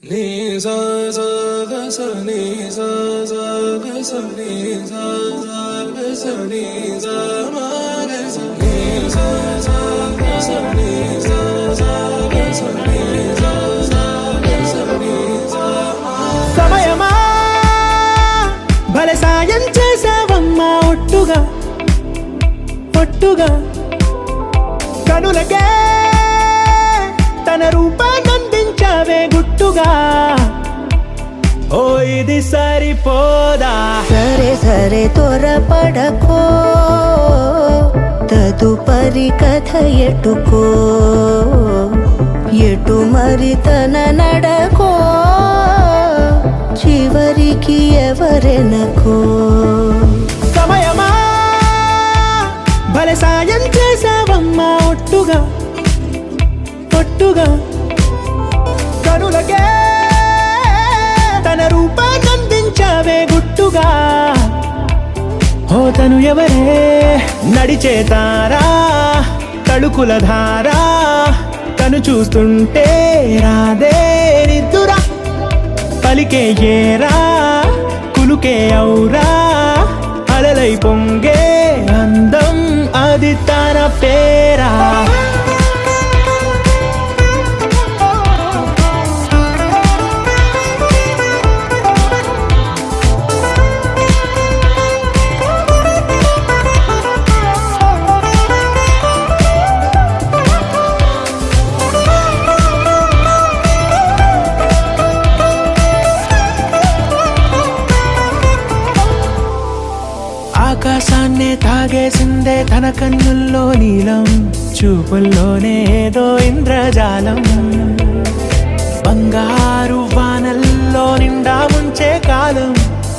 Ni sa sa ga sa ni sa sa ga sa ni sa sa ga sa ni sa ma ga sa ni sa sa ga sa ni sa sa ga sa ni sa sa ga sa ni sa ma సమయమా భలే సాయం చేసావమ్మా ఒట్టుగా ఒట్టుగా కనులకే తన రూపాన్నందించావే గుట్టుగా ఓ ఇది సరిపోదా సరే సరే త్వరపడకో తదుపరి కథ ఎటుకో ఎటు మరి తన నడకో చివరికి ఎవరెనకో సమయమా భలే సాయం చేసావమ్మా ఒట్టుగా ఒట్టుగా కనులకే తన రూపాన్నందించావే గుట్టుగా ఓ తను ఎవరే నడిచే తారా తళుకుల ధారా తను చూస్తుంటే రాదే నిద్దురా పలికే ఏరా కులుకే ఔరా అలలై పొంగే అందం అది తన పేరా ఆకాశాన్నే తాగేసిందే తన కన్నుల్లో నీలం చూపుల్లోనే ఏదో ఇంద్రజాలం బంగారు వానల్లో నిండా ముంచే కాలం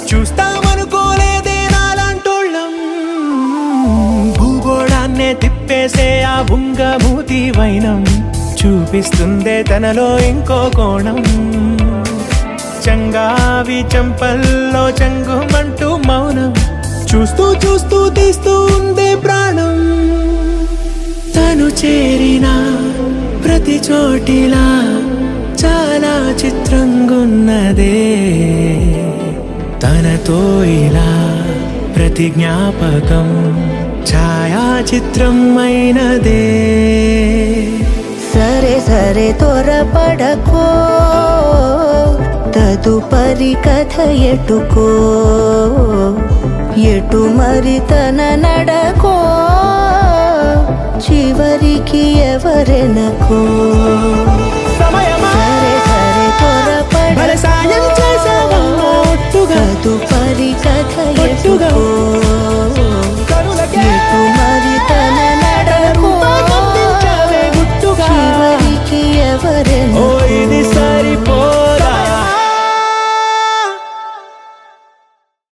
చూస్తామనుకోలేదే నాలాంటోళ్ళం భూగోళాన్నే తిప్పేసే ఆ బుంగమూతి వైనం చూపిస్తుందే తనలో ఇంకో కోణం చంగావి చంపల్లో చంగుమంటూ మౌనం చూస్తూ చూస్తూ తీస్తూ ఉందే ప్రాణం తను చేరిన ప్రతి చోటిలా చాలా చిత్రంగున్నదే తనతో ఇలా ప్రతి జ్ఞాపకం ఛాయాచిత్రం అయినదే సరే సరే త్వరపడకో తదుపరి కథ ఎటుకో ఎటు మరి తన నడకో చివరికి ఎవరెనకో సమయమా సరే సరే భలే సాయం చేసావమ్మా ఒట్టుగా తదుపరి కథ ఒట్టుగా ఎటుకో